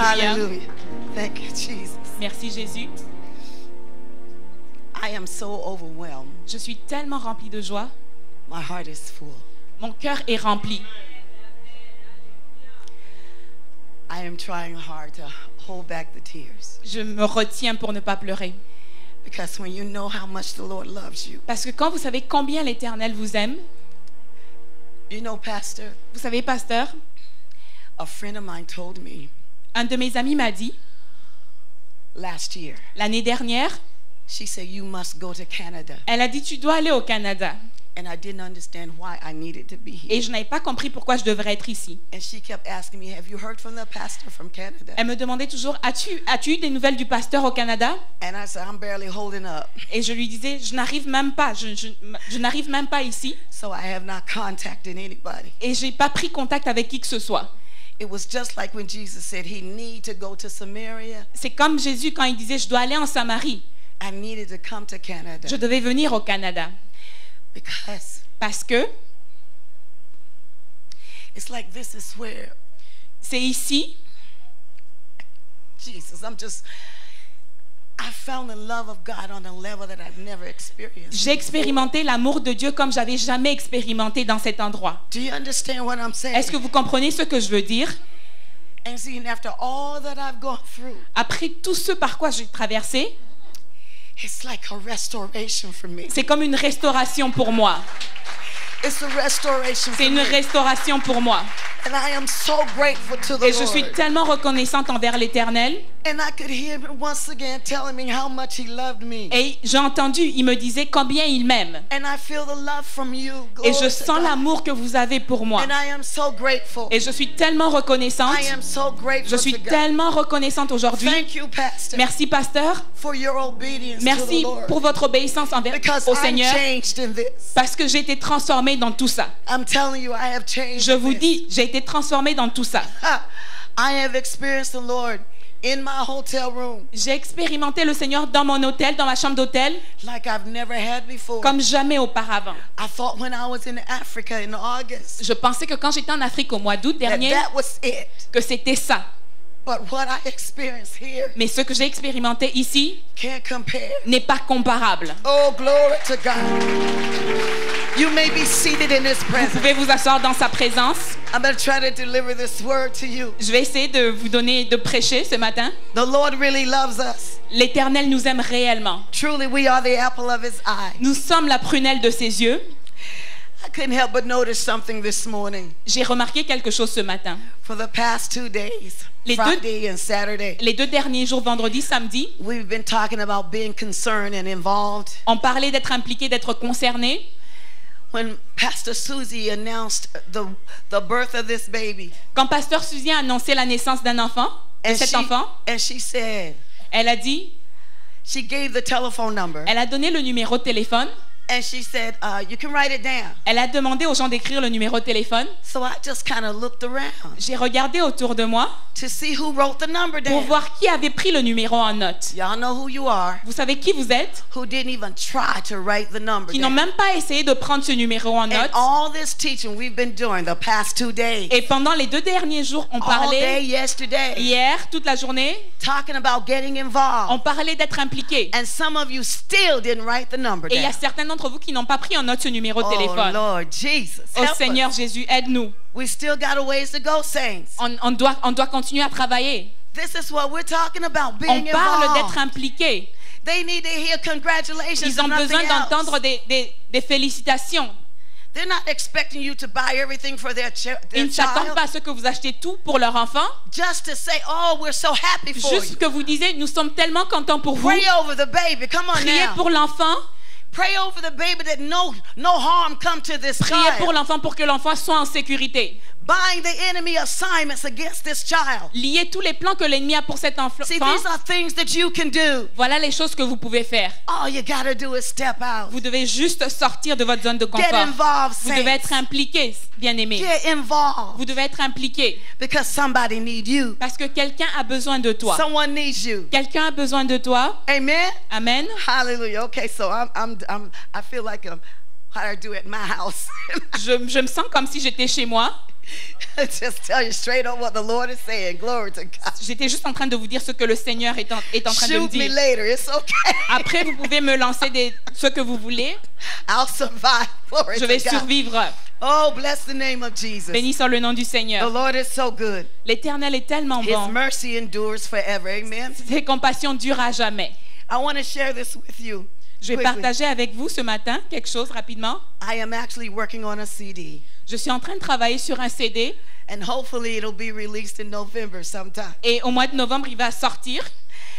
Alléluia. Hallelujah. Thank you, Jesus. Merci Jésus. I am so overwhelmed. Je suis tellement remplie de joie. My heart is full. Mon cœur est rempli. I am trying hard to hold back the tears. Je me retiens pour ne pas pleurer. Because when you know how much the Lord loves you. Parce que quand vous savez combien l'Éternel vous aime, You know, Pastor, vous savez, pasteur, a friend of mine told me un de mes amis m'a dit, last year, l'année dernière, she said, you must go to Canada. elle a dit, tu dois aller au Canada. And I didn't understand why I needed to be here. Et je n'avais pas compris pourquoi je devrais être ici. And she kept asking me, have you heard from the pastor from Canada? Elle me demandait toujours, as-tu eu des nouvelles du pasteur au Canada? And I said, I'm barely holding up. Et je lui disais, je n'arrive même pas, je n'arrive même pas ici. So I have not contacted anybody. Et je n'ai pas pris contact avec qui que ce soit. It was just like when Jesus said he needed to go to Samaria. C'est comme Jésus quand il disait, je dois aller en Samarie. I needed to come to Canada. Je devais venir au Canada. Because Parce que it's like this is where, c'est ici, Jesus, I found the love of God on a level that I've never experienced. j'ai expérimenté l'amour de Dieu comme j'avais jamais expérimenté dans cet endroit. Do you understand what I'm saying? Est-ce que vous comprenez ce que je veux dire? And seeing after all that I've gone through, Après tout ce par quoi j'ai traversé, it's like a restoration for me. c'est comme une restauration pour moi. It's a restoration C'est for une me. restauration pour moi. And I am so grateful to the Et je suis Lord. tellement reconnaissante envers l'Éternel. And I could hear him once again telling me how much he loved me. Et j'ai entendu, il me disait combien il m'aime. And I feel the love from you. Et Glory je to sens God. l'amour que vous avez pour moi. And I am so grateful. Et je suis tellement reconnaissante. I am so grateful Je suis to God. tellement reconnaissante aujourd'hui. Thank you, Pastor, Merci, pasteur. for your obedience to the Merci Lord. pour votre obéissance Because au I'm Seigneur. changed in this. Parce que j'ai été transformée dans tout ça. I'm telling you, I have changed. Je in vous this. dis, j'ai été transformée dans tout ça. I have experienced the Lord in my hotel room J'ai expérimenté le Seigneur dans mon hôtel, dans ma chambre d'hôtel, like I've never had before. comme jamais auparavant. I thought when I was in Africa in August Je pensais que quand j'étais en Afrique au mois d'août dernier, that was it. que c'était ça. But what I experienced here Mais ce que j'ai expérimenté ici can't compare. n'est pas comparable. Oh, glory to God. You may be seated in His Vous presence. pouvez vous asseoir dans sa présence. I'm going to try to deliver this word to you. Je vais essayer de vous donner, de prêcher ce matin. The Lord really loves us. L'Éternel nous aime réellement. Truly, we are the apple of His eye. Nous sommes la prunelle de ses yeux. I couldn't help but notice something this morning. J'ai remarqué quelque chose ce matin. For the past 2 days, Les deux- Friday and Saturday, Les 2 derniers jours, vendredi, samedi, we've been talking about being concerned and involved. on parlait d'être impliqué, d'être concerné. When Pastor Susie announced the birth of this baby, Quand Pasteur Suzy a annoncé la naissance d'un enfant, de cet enfant, and she said, elle a dit, she gave the telephone number, elle a donné le numéro de téléphone. and she said, you can write it down. Elle a demandé aux gens d'écrire le numéro de téléphone. So I just kind of looked around J'ai regardé autour de moi to see who wrote the number pour down. voir qui avait pris le numéro en note. Y'all know who you are, Vous savez qui vous êtes, who didn't even try to write the number qui n'ont down. même pas essayé de prendre ce numéro en And note. all this teaching we've been doing the past 2 days, Et pendant les 2 derniers jours, on all day parlait, yesterday, hier, toute la journée, talking about getting on involved. parlait d'être impliqué. And some of you still didn't write the number Et il y a down. certains d'entre vous qui n'ont pas pris en note ce numéro de Oh téléphone. Lord Jesus, Oh help Seigneur us. Jésus, aide-nous. We still got a ways to go, saints. On doit continuer à travailler. This is what we're talking about, On being parle d'être involved. impliqué. They need to hear congratulations Ils ont and besoin nothing d'entendre else. des félicitations. They're not expecting you to buy everything for their Ils ne s'attendent child. pas à ce que vous achetez tout pour leur enfant. Just to say, oh, we're so happy for Juste you. que vous disiez, nous sommes tellement contents pour vous. Pray over the baby. Come on Priez now. pour l'enfant. Pray over the baby that no harm come to this Priez pour child. l'enfant pour que l'enfant soit en sécurité. Bind the enemy assignments against this child. Liez tous les plans que l'ennemi a pour cet enfant. See, these are things that you can do. Voilà les choses que vous pouvez faire. All you got to do is step out. Vous devez juste sortir de votre zone de Get confort. involved, Vous devez être saints. impliqué, bien-aimé. Get involved. Vous devez être impliqué Because somebody needs you. parce que quelqu'un a besoin de toi. Someone needs you. Quelqu'un a besoin de toi. Amen. Amen. Hallelujah. Okay, so I feel like how I do at my house. Je me sens comme si j'étais chez moi. Just tell you straight on what the Lord is saying. Glory to God. J'étais juste en train de vous dire ce que le Seigneur est en train de me Shoot me dire. later. It's okay. Après, vous pouvez me lancer ce que vous voulez. I'll survive. Glory Je vais to God. survivre. Oh, bless the name of Jesus. Béni soit le nom du The Seigneur. Lord is so good. L'Éternel est tellement His bon. mercy endures forever. Amen. Ses compassions durent à jamais. I want to share this with you. Je vais quickly. partager avec vous ce matin quelque chose rapidement. I am actually working on a CD, Je suis en train de travailler sur un CD and hopefully it'll be released in November sometime. et au mois de novembre, il va sortir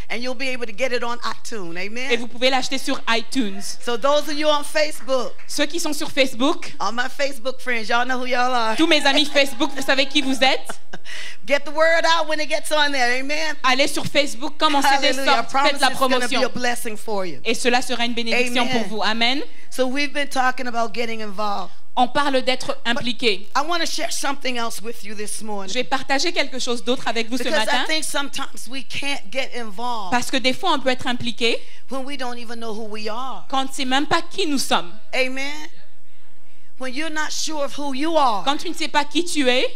And you'll be able to get it on iTunes. et Amen. vous pouvez l'acheter sur iTunes. So those of you on Facebook, Ceux qui sont sur Facebook, all my Facebook friends, y'all know who y'all are. tous mes amis Facebook, vous savez qui vous êtes. Get the word out when it gets on there. Amen. Allez sur Facebook, quand mon CD Hallelujah. I sort, promise faites la it's going to be promotion. a blessing for you. Et cela sera une bénédiction Amen. pour vous. Amen. So we've been talking about getting involved. On parle d'être impliqué. I want to share something else with you this Je morning. vais partager quelque chose d'autre avec vous ce Because I matin. think sometimes we can't get involved Parce que des fois, on peut être impliqué when we don't even know who we are. quand on ne sait même pas qui nous sommes. Amen. When you're not sure of who you are, Quand tu ne sais pas qui tu es,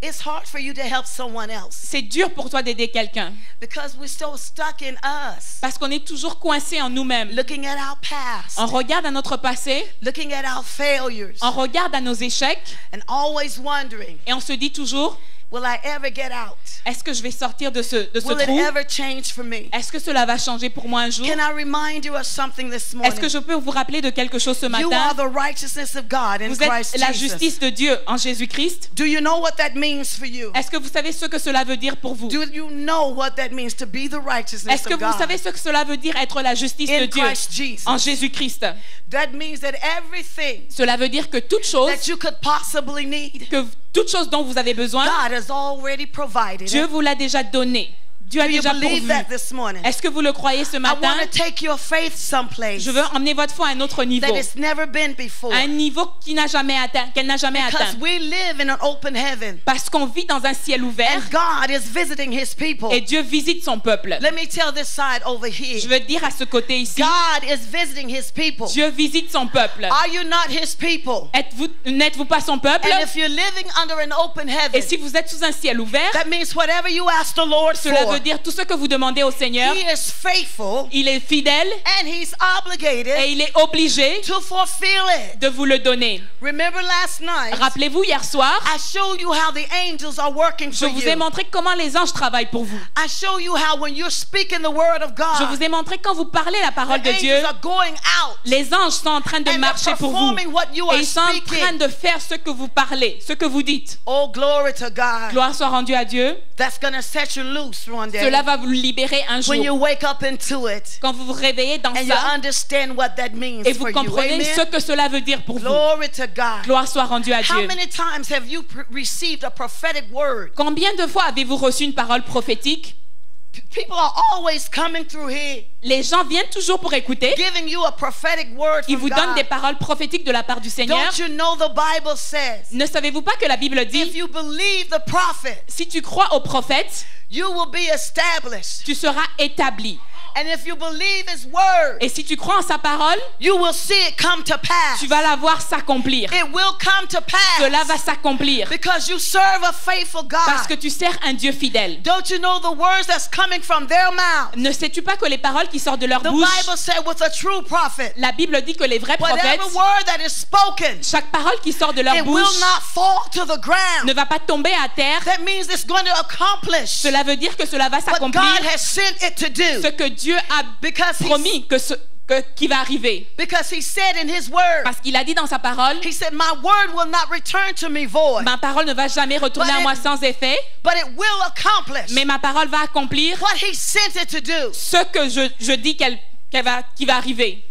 it's hard for you to help someone else c'est dur pour toi d'aider quelqu'un. because we're so stuck in us, Parce qu'on est toujours coincé en nous-mêmes. looking at our past, On regarde à notre passé, looking at our failures, on regarde à nos échecs and always wondering, et on se dit toujours, will I ever get out? est-ce que je vais sortir de ce Will it trou? ever change for me? Est-ce que cela va changer pour moi un jour? Can I remind you of something this Est-ce morning? que je peux vous rappeler de quelque chose ce You are matin? the righteousness of God in Vous Christ êtes la Jesus. justice de Dieu en Jésus-Christ. Do you know what that means for you? Est-ce que vous savez ce que cela veut dire pour vous? Do you know what that means to be the righteousness Est-ce que of vous God savez ce que cela veut dire être la justice de in Dieu Christ Jesus? en Jésus-Christ? That means that everything Cela veut dire que toute chose, that you could possibly need, toute chose dont vous avez besoin, God has already provided Dieu it. vous l'a déjà donné. Dieu a Do you déjà believe pourvu. that this morning? Est-ce que vous le croyez ce I matin? want to take your faith someplace Je veux emmener votre foi à un autre niveau. that it's never been before. À un niveau qu'elle n'a jamais atteint. Because we live in an open heaven. Parce qu'on vit dans un ciel ouvert And God is visiting his people. et Dieu visite son peuple. Let me tell this side over here. Je veux dire à ce côté ici, God is visiting his people. Dieu visite son peuple. Are you not his people? N'êtes-vous pas son peuple? And if you're living under an open heaven, Et si vous êtes sous un ciel ouvert, that means whatever you ask the Lord cela for, veut dire tout ce que vous demandez au Seigneur, he is faithful il est fidèle and he's obligated et il est obligé to fulfill it. de vous le donner. Remember last night, Rappelez-vous, hier soir, I showed you how the angels are working je for vous ai you. montré comment les anges travaillent pour vous. I show you how when you're speaking the word of Je God, vous ai montré quand vous parlez la parole the de Dieu, angels are going out les anges sont en train de and they're marcher pour vous. performing what you Et are ils sont en train speaking. de faire ce que vous parlez, ce que vous dites. Oh, glory to God. Gloire soit rendue à Dieu. That's going to set you loose one day. Cela va vous libérer un When you jour. wake up into it Quand vous vous réveillez dans and you ça understand what that means et vous for you. comprenez ce Amen. que cela veut dire pour vous. Glory to God. Gloire soit rendue à How Dieu. many times have you received a prophetic word? Combien de fois avez-vous reçu une parole prophétique? People are always coming through here Les gens viennent toujours pour écouter. giving you a prophetic word Ils from vous donnent des God. paroles prophétiques de la part du Seigneur. Don't you know the Bible says Ne savez-vous pas que la Bible if dit, you believe the prophet, si tu crois au prophète, you will be established. tu seras établi. And if you believe his word, Et si tu crois en sa parole, you will see it come to pass. tu vas la voir s'accomplir. It will come to Cela va pass s'accomplir because you serve a faithful parce que God. tu sers un Dieu fidèle. Don't you know the words that's coming from their mouth? Ne sais-tu pas que les paroles qui sortent de leur The bouche, Bible said with a true prophet, la Bible dit que les vrais prophètes, whatever word that is spoken, chaque parole qui sort de leur it will bouche not fall to the ground. ne va pas tomber à terre. That means it's going to accomplish Cela veut dire que cela va what s'accomplir, God has sent it to ce do. que Dieu a Because promis qui va arriver. he said in his word, Parce qu'il a dit dans sa parole, he said, my word will not return to me void, ma parole ne va jamais retourner à moi sans effet, but it will accomplish mais ma parole va accomplir what he sent it to do. ce que je dis qui va arriver.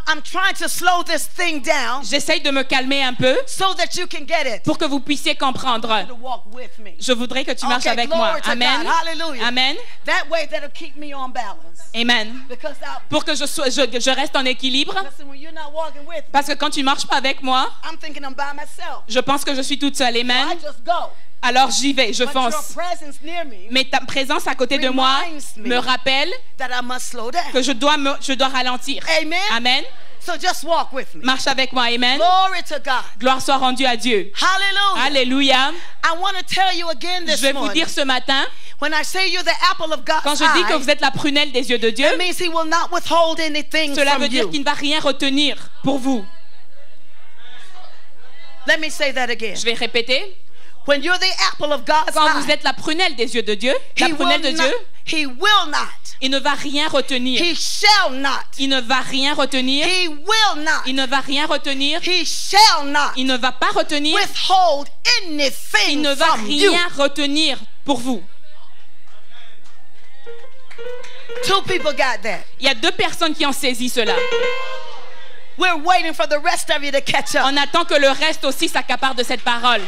I'm trying to slow this thing down J'essaye de me calmer un peu so that you can get it. pour que vous puissiez comprendre. To walk with me. Je voudrais que tu marches Okay, avec moi. glory to Amen. God. Hallelujah. Amen. That way that'll keep me on balance. Amen. Because Pour que je reste en équilibre. listen, when you're not walking with me, Parce que quand tu marches pas avec moi, I'm thinking I'm by myself. je pense que je suis toute seule. I Amen. just go. Alors j'y vais, je But your fonce. presence near me Mais ta présence à côté de moi reminds me me rappelle that I must slow down. que je dois ralentir. Amen. Amen. So just walk with me. Marche avec moi, amen. Glory to God. Gloire soit rendue à Dieu. Hallelujah. Alléluia. I want to tell you again Je this vais vous morning. dire ce matin, When I say you're the apple of God's quand je dis que eye, vous êtes la prunelle des yeux de Dieu, that means He will not withhold anything cela from veut dire you. qu'il ne va rien retenir pour vous. Let me say that again. Je vais répéter. When you're the apple of God's Quand vous eye, êtes la prunelle des yeux de Dieu, la He prunelle de will not. Dieu, He will not. il ne va rien retenir. He shall not. Il ne va rien retenir. He will not. Il ne va rien retenir. He shall not Il ne va pas retenir. withhold Il anything ne va from you. rien retenir pour vous. Two people got that. Il y a 2 personnes qui ont saisi cela. We're waiting for the rest of you to catch up. On attend que le reste aussi s'accapare de cette parole.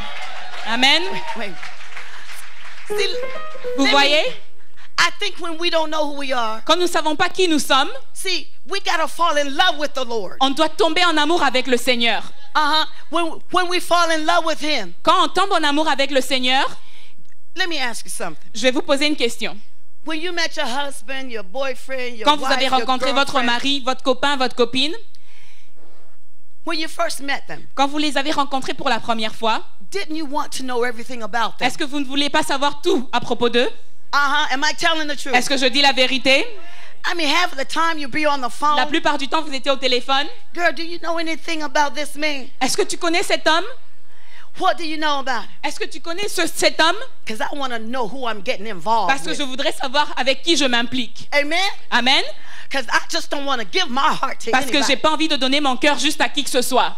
Amen. Wait. See, Vous voyez, I think when we don't know who we are, quand nous ne savons pas qui nous sommes, see, we gotta fall in love with the Lord. on doit tomber en amour avec le Seigneur. When we fall in love with Him, Quand on tombe en amour avec le Seigneur, let me ask you something. je vais vous poser une question. When you met your husband, your boyfriend, your Quand vous wife, avez your rencontré votre girlfriend, mari, votre copain, votre copine, when you first met them, quand vous les avez rencontrés pour la première fois, didn't you want to know everything about them? est-ce que vous ne voulez pas savoir tout à propos d'eux? Am I telling the truth? Est-ce que je dis la vérité? I mean, half of the time you be on the phone. La plupart du temps, vous étiez au téléphone. Girl, do you know anything about this man? Est-ce que tu connais cet homme? What do you know about him? Est-ce que tu connais cet homme? Because I want to know who I'm getting involved Parce que with. je voudrais savoir avec qui je m'implique. Amen? Amen. Because I just don't want to give my heart to Parce que anybody. j'ai pas envie de donner mon cœur juste à qui que ce soit.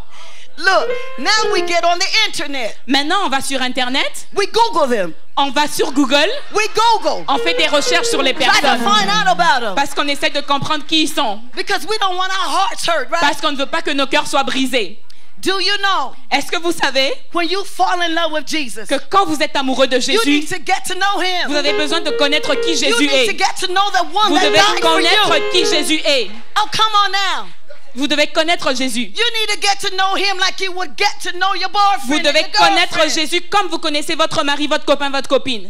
Look, now we get on the internet. Maintenant, on va sur Internet, We Google them. on va sur Google, We Google. on fait des recherches sur les Try to personnes. find out about them. Parce qu'on essaie de comprendre qui ils sont. Because we don't want our hearts hurt, right? Parce qu'on ne veut pas que nos cœurs soient brisés. Do you know Est-ce que vous savez when you fall in love with Jesus, que quand vous êtes amoureux de you need Jésus, to get to know Him. vous avez besoin de connaître qui You Jésus need to est. get to know the one Vous that devez died for you. connaître qui Jésus est. Oh, come on now. Vous devez connaître Jésus. You need to get to know Him like you would get to know your boyfriend Vous and devez your connaître girlfriend. Jésus comme vous connaissez votre mari, votre copain, votre copine.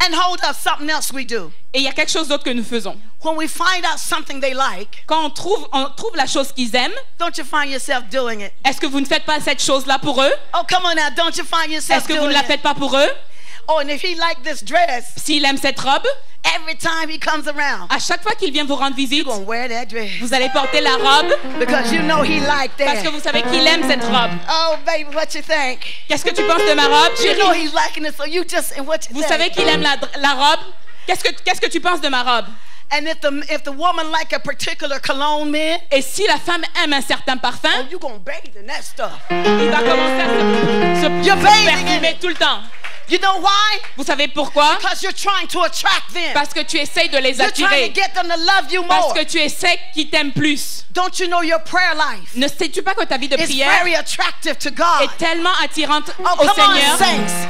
And hold up, something else we do. Et il y a quelque chose d'autre que nous faisons. When we find out something they like, Quand on trouve la chose qu'ils aiment, don't you find yourself doing it? est-ce que vous ne faites pas cette chose-là pour eux? Oh, come on now, don't you find yourself Est-ce que vous doing ne la it? faites pas pour eux? Oh, and if he like this dress, S'il aime cette robe, every time he comes around, à chaque fois qu'il vient vous rendre visite, you're gonna wear that dress vous allez porter la robe because you know he like parce que that. vous savez qu'il aime cette robe. Oh, baby, what you think? Qu'est-ce que tu penses de ma robe, You know chérie? he's liking it, so you just and what you Vous think? savez qu'il aime la robe. Qu'est-ce que tu penses de ma robe? And if the woman like a particular cologne, man, Et si la femme aime un certain parfum, oh, you gonna bathe in that stuff. il va commencer à se You're bathing in perfumer it. tout le temps. You know why? Vous savez pourquoi? Because you're trying to attract them. Parce que tu essayes de les You're trying to attirer. get them to love you Parce more. que tu essaies qu'ils t'aiment plus. Don't you know your prayer life Ne sais-tu pas que ta vie de is prière very attractive to God? est tellement attirante Oh, au come on, Seigneur? saints.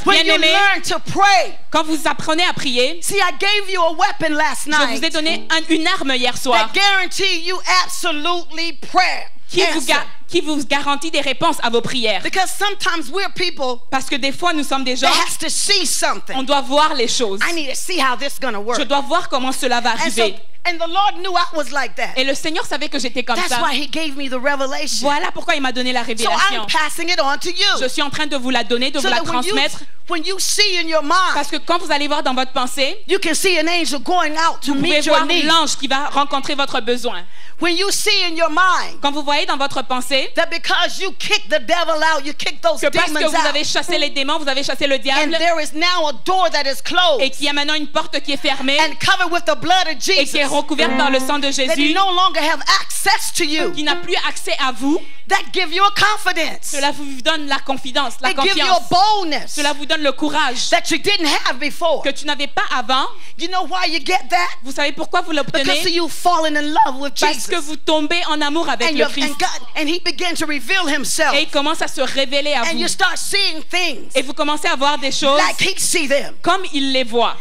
When you Bien-aimés, learn to pray. quand vous apprenez à prier, See, I gave you a weapon last je vous ai night donné une arme hier soir that guarantee you absolutely prayer. Answer. qui vous garantit des réponses à vos prières. Because sometimes we're people Parce que des fois, nous sommes des gens, that has to see on something. doit voir les choses. I need to see how this is going to work. Je dois voir comment cela va And so, arriver. and the Lord knew I was like that. Et le Seigneur savait que j'étais comme That's ça. why He gave me the revelation. Voilà pourquoi il m'a donné la So révélation. I'm passing it on to Je you. suis en train de vous la donner, de So vous la that transmettre. when you see in your mind, Parce que quand vous allez voir dans votre pensée, you can see an angel going out to vous pouvez meet your voir need. l'ange qui va rencontrer votre besoin. When you see in your mind Quand vous voyez dans votre pensée that because you kick the devil out, you kick those que parce que demons vous avez out, chassé les démons, vous avez chassé le and diable, there is now a door that is et closed qu'il y a maintenant une porte qui est fermée and covered with the blood of et Jesus, qui est recouverte par le sang de that he Jésus, no longer have access to you, qui n'a plus accès à vous, that give you a confidence. cela vous donne la confiance, la It give you a confiance. boldness Cela vous donne le courage that you didn't have before. que tu n'avais pas avant. You know why you get that? Vous savez pourquoi vous Because l'obtenez? you've fallen in love with Parce que Jesus. vous tombez en amour avec le Christ. And he began to reveal himself. Et il commence à se révéler à And vous. you start seeing things Et vous commencez à voir des choses like he see them. comme il les voit.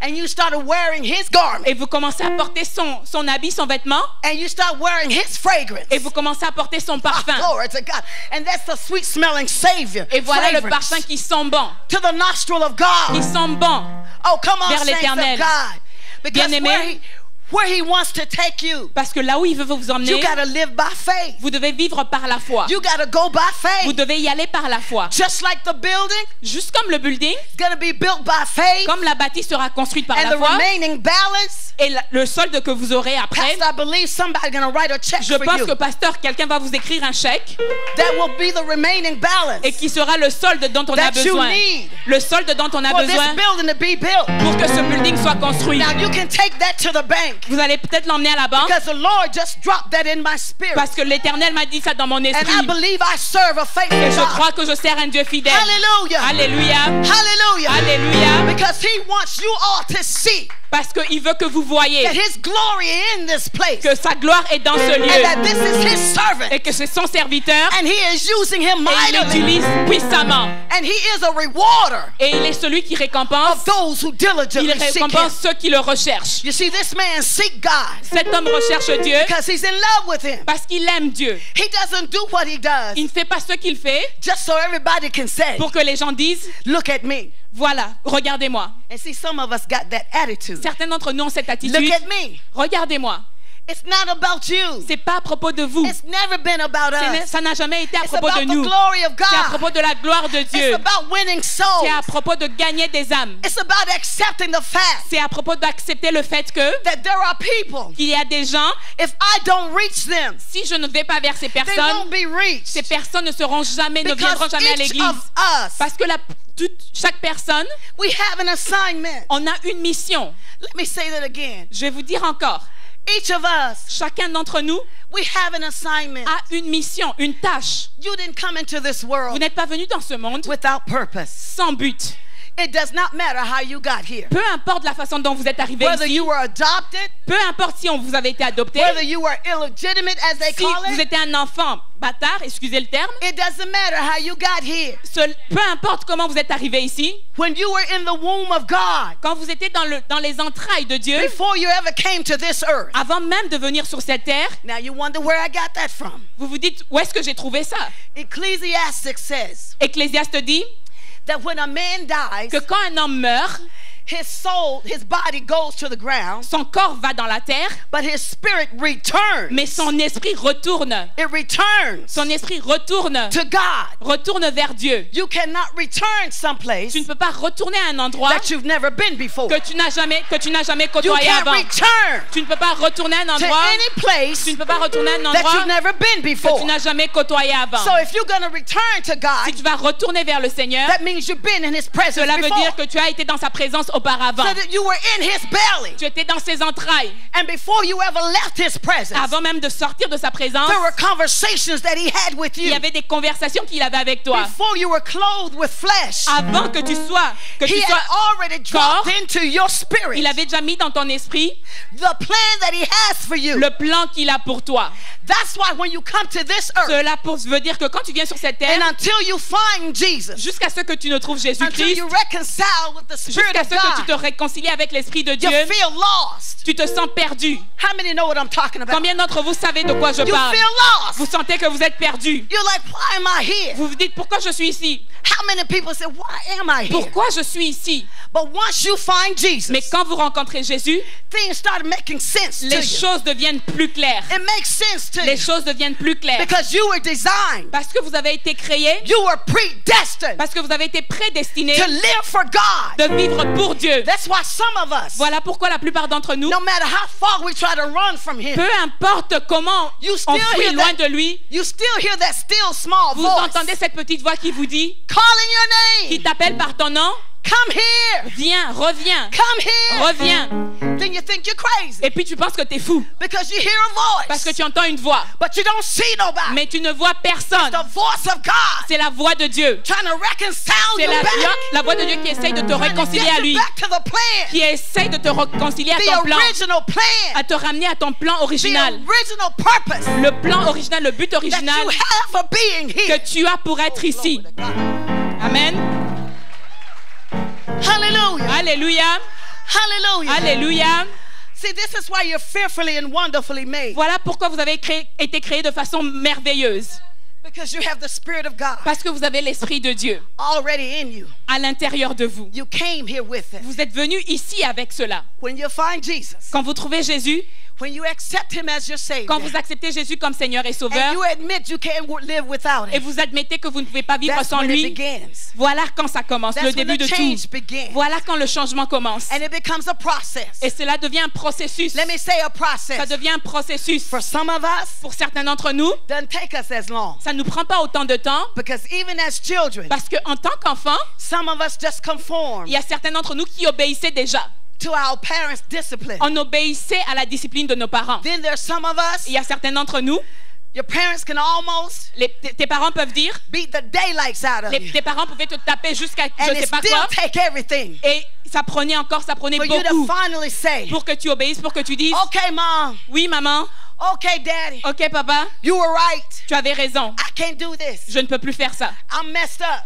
And you started wearing his garment. Et vous commencez à porter son habit, son vêtement. And you start wearing his fragrance. Et vous commencez à porter son parfum. Glory to God. And that's the sweet smelling Savior. Et voilà le fragrance parfum qui sent bon. to the nostril of Qui God. sent bon. Oh, come on, vers saints of l'Éternel. God. Because Bien-aimés, Where he wants to take you, Parce que là où il veut vous you emmener, got to live by faith. vous devez vivre par la foi. You got to go by Vous faith. devez y aller par la foi. Just like the building Juste comme le building, is going to be built by faith, comme la bâtisse sera construite par and la the foi, remaining balance, et le solde que vous aurez après, Pastor, I believe somebody's going to write a check je for pense you. que pasteur, quelqu'un va vous écrire un chèque That will be the remaining balance et qui sera le solde dont on a that you besoin. need Le solde dont on a for this besoin building to be built. pour que ce building soit construit. Now you can take that to the bank Vous allez peut-être l'emmener à la banque because the Lord just dropped that in my spirit. parce que l'Éternel m'a dit ça dans mon And I esprit. believe I serve a Et faithful je God. crois que je sers un Dieu fidèle. Hallelujah. Alléluia. Hallelujah. Alléluia. Because he wants you all to see Parce qu'il veut que vous voyez that his glory is in this place. que sa gloire est dans ce And that lieu this is his servant. et que c'est son serviteur And he is using him et il mightily. l'utilise puissamment. And he is a rewarder Et il est celui qui récompense. of those who Il diligently seek him. récompense ceux qui le recherchent. You see, this man seek God Cet homme recherche Dieu because he's in love with him. parce qu'il aime Dieu. He doesn't do what he does Il ne fait pas ce qu'il fait just so everybody can say, pour que les gens disent look at me. voilà, regardez-moi. And see, some of us got that attitude. Certains d'entre nous ont cette Look attitude. at me. Regardez-moi. It's not about you. C'est pas à propos de vous. It's never been about us. Ça n'a jamais été à It's propos about de the nous. glory of C'est à God. propos de la gloire de It's Dieu. about winning souls. C'est à propos de gagner des âmes. It's about accepting the fact C'est à propos d'accepter le fait que that there are people, qu'il y a des gens, if I don't reach them, si je ne vais pas vers ces they personnes, won't be ces reached. personnes ne seront jamais, ne viendront Because jamais à each l'église. of us, Parce que chaque personne, we have an assignment. on a une mission. Let me say that again. Je vais vous dire encore, Each of us, chacun d'entre nous we have an assignment. a une mission, une tâche. You didn't come into this Vous world n'êtes pas venu dans ce monde without purpose. sans but. It does not matter how you got here. Peu importe la façon dont vous êtes arrivé Whether ici, you were adopted, peu importe si vous avez été adopté, whether you were illegitimate, as they si call vous it, étiez un enfant bâtard, excusez le terme, it doesn't matter how you got here. peu importe comment vous êtes arrivé ici, When you were in the womb of God, quand vous étiez dans les entrailles de Dieu, before you ever came to this earth. avant même de venir sur cette terre, Now you wonder where I got that from. vous vous dites, où est-ce que j'ai trouvé ça? Ecclesiastic says Ecclésiaste dit that when a man dies, que quand un homme meurt, his soul, his body goes to the ground, son corps va dans la terre, but his spirit returns. mais son esprit retourne. It returns Son esprit retourne to God. vers Dieu. You cannot return someplace Tu ne peux pas retourner à un endroit that you've never been before. que tu n'as jamais You côtoyé can't avant. return Tu ne peux pas retourner à un to endroit. any place Tu ne peux pas retourner à un that endroit you've never been que before. tu n'as jamais côtoyé avant. So if you're going to return to Si God, tu vas retourner vers le Seigneur, that means you've been in His presence cela veut before. dire que tu as été dans sa présence auparavant. So that you were in His belly. Tu étais dans ses entrailles. And before you ever left His presence, Avant même de sortir de sa présence, there were conversations that He had with il y you. avait des conversations qu'il avait avec toi. Before you were clothed with flesh, Avant que tu sois He had already dropped corps, into your spirit il avait déjà mis dans ton esprit the plan that He has for you. le plan qu'il a pour toi. That's why when you come to this earth, Cela veut dire que quand tu viens sur cette terre, and until you find Jesus, jusqu'à ce que tu ne trouves until Jésus-Christ, you reconcile with the Spirit jusqu'à of ce que tu te God, réconcilies avec l'Esprit de you Dieu, feel lost. tu te sens perdu. How many know what I'm talking about? Combien d'entre vous savez de quoi je You parle? feel lost. Vous sentez que vous êtes perdu. You're like, why am I here? Vous vous dites, pourquoi je suis ici? How many people say, why am I here? Pourquoi je suis ici? But once you find Jesus, Mais quand vous rencontrez Jésus, things start making sense to les you. choses deviennent plus claires. It makes sense to Les you choses deviennent plus claires. because you were designed, Parce que vous avez été créé, you were predestined parce que vous avez été prédestiné to live for God. de vivre pour Dieu. That's why some of us, Voilà pourquoi la plupart d'entre nous, no matter how far we try to run from Him, peu importe comment You on still fuit hear loin that- de lui, you still hear that still small vous voice entendez cette petite voix qui vous dit, calling your qui name. t'appelle par ton nom, Come here. viens, reviens, Come here. reviens. Then you think you're crazy Et puis tu penses que t'es fou, because you hear a parce que voice, tu entends une voix, but you don't see nobody. mais tu ne vois personne. The voice of God C'est la voix de Dieu. trying to reconcile C'est you back, la voix de Dieu qui essaye de te trying to réconcilier get à you lui, back to the plan, qui essaye de te réconcilier à the ton plan, original plan, à te ramener à ton plan the original. original purpose Le plan original, le but that original you have for being here. que tu as pour être ici. Amen. Hallelujah. Alléluia. Hallelujah. Alléluia. See, this is why you're fearfully and wonderfully made. Voilà pourquoi vous avez été créés de façon merveilleuse. Because you have the Spirit of God Parce que vous avez l'Esprit de Dieu already in you. à l'intérieur de vous. You came here with it. Vous êtes venus ici avec cela. When you find Jesus, Quand vous trouvez Jésus, when you accept him as your Savior, quand vous acceptez Jésus comme Seigneur et and Sauveur, you admit you can't live without et him, vous admettez que vous ne pouvez pas vivre that's sans when it lui, begins. voilà quand ça commence, le That's when début the de change tout. begins. Voilà quand le changement commence. And it becomes a process. Et cela devient un processus. Let me say a Ça process. devient un processus. For some of us, Pour certains d'entre nous, doesn't take us as long. ça ne nous prend pas autant de temps Because even as children, parce qu'en tant qu'enfant, some of us just conform il y a certains d'entre nous qui obéissaient déjà. to our parents' discipline. On obéissait à la discipline de nos parents. Then there's some of us, Il y a certains d'entre nous, your parents can almost tes parents peuvent dire, beat the daylights out of you. tes parents pouvaient te taper jusqu'à And je it sais pas still quoi, take everything et ça prenait for you to beaucoup finally say, pour que tu obéisses, pour que tu dises, okay, Mom, oui maman, okay, Daddy, ok papa, you were right. tu avais raison, I can't do this. je ne peux plus faire ça. I'm messed up.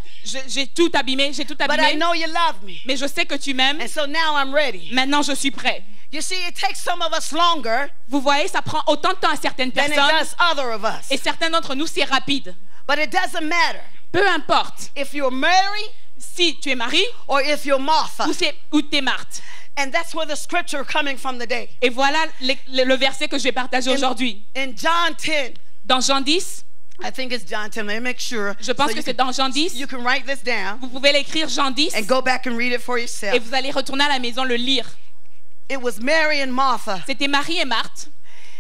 J'ai tout abîmé, But I abîmé, know you love me. mais je sais que tu m'aimes, And so now I'm ready. maintenant je suis prêt. You see, it takes some of us longer Vous voyez, ça prend autant de temps à certaines than it personnes, does other of us. et certains d'entre nous, c'est rapide. But it doesn't matter Peu importe if you're Mary si tu es Marie or if you're Martha. ou tu es Marthe. And that's where the scripture coming from today. Et voilà le verset que je vais partager aujourd'hui. In John 10, Dans Jean 10, I think it's John 10. Let me make sure. je pense So que you c'est can- dans Jean 10. You can write this down Vous pouvez l'écrire Jean 10 and go back and read it for et yourself. vous allez retourner à la maison le lire. It was Mary and Martha. C'était Marie et Marthe.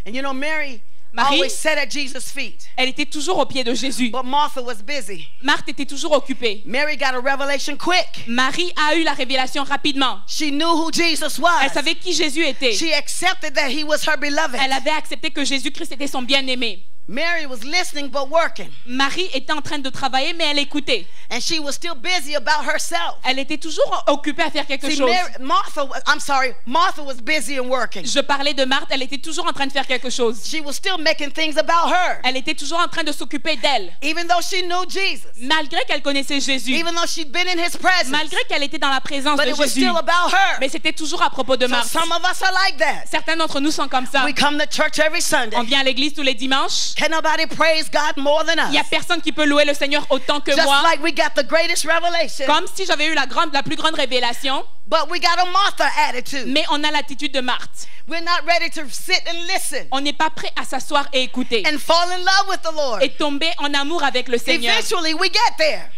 And you know, Mary Marie- always sat at Jesus' feet. Elle était toujours au pied de Jésus. But Martha was busy. Marthe était toujours occupée. Mary got a revelation quick. Marie a eu la révélation rapidement. She knew who Jesus Elle was. savait qui Jésus était. She accepted that he was her beloved. Elle avait accepté que Jésus-Christ était son bien-aimé. Mary was listening but working. Marie était en train de travailler, mais elle écoutait. And she was still busy about herself. Elle était toujours occupée à faire quelque See, chose. Martha was busy and working. Je parlais de Marthe, elle était toujours en train de faire quelque chose. She was still making things about her. Elle était toujours en train de s'occuper d'elle. Even though she knew Jesus. Malgré qu'elle connaissait Jésus. Even though she'd been in his presence. Malgré qu'elle était dans la présence But de it was Jésus. still about her. Mais c'était toujours à propos de So Marthe. some of us are like that. Certains d'entre nous sont comme ça. We come to church every Sunday. On vient à l'église tous les dimanches. Can nobody praise God more than Il n'y a us? personne qui peut louer le Seigneur autant que Just moi. like we got the greatest revelation. Comme si j'avais eu la plus grande révélation. But we got a Martha attitude. Mais on a l'attitude de Marthe. We're not ready to sit and listen On n'est pas prêt à s'asseoir et écouter. and fall in love with the Lord. Et tomber en amour avec le Seigneur. Eventually we get there.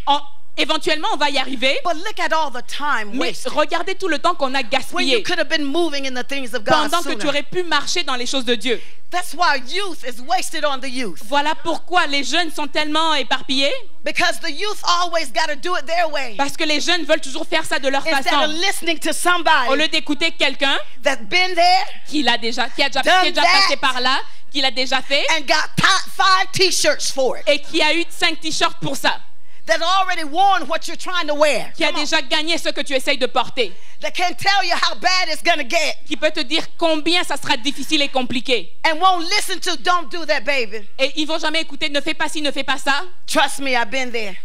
Éventuellement, on va y arriver. But look at all the time Mais wasted. regardez tout le temps qu'on a When you gaspillé. could have been moving in the things of God Pendant que tu sooner. aurais pu marcher dans les choses de Dieu. That's why youth is wasted on the youth. Voilà pourquoi les jeunes sont tellement éparpillés. Because the youth always got to do it their way. Parce que les jeunes veulent toujours faire ça de leur Instead of façon. listening to Au somebody lieu d'écouter quelqu'un that's been there qui a déjà Done passé that. par là, qui l'a déjà fait and got 5 t-shirts for it. et qui a eu 5 t-shirts pour ça. That already worn what you're trying to wear. Qui a Come on. déjà gagné ce que tu essayes de porter. That can tell you how bad it's going to get. Qui peut te dire combien ça sera difficile et compliqué. And won't listen to don't do that, baby. Et ils vont jamais écouter ne fais pas ci, ne fais pas ça. Trust me, I've been there.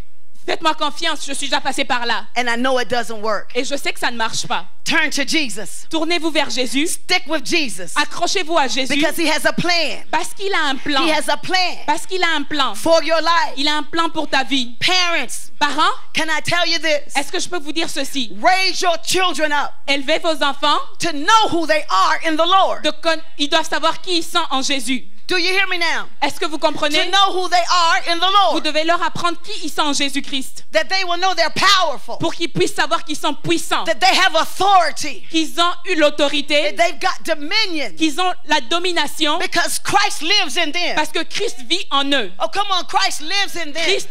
Faites-moi confiance, je suis déjà passé par là. And I know it doesn't work. Et je sais que ça ne marche pas. Turn to Jesus. Tournez-vous vers Jésus. Stick with Jesus. Accrochez-vous à Jésus. Because he has a plan. Parce qu'il a un plan. He has a plan Parce qu'il a un plan. for your life. Il a un plan pour ta vie. Parents, Parents, can I tell you this? est-ce que je peux vous dire ceci? Raise your children up Élevez vos enfants. to know who they are in the Lord. Ils doivent savoir qui ils sont en Jésus. Do you hear me now? Est-ce que vous To comprenez? know who they are in the Vous Lord. devez leur apprendre qui ils sont en Jésus-Christ. That they will know they're powerful. Pour qu'ils puissent savoir qu'ils sont puissants. That they have authority. Qu'ils ont eu l'autorité. That they've got dominion. Qu'ils ont la domination. Because Christ lives in them. Parce que Christ vit en eux. Oh, come on. Christ lives in them. Christ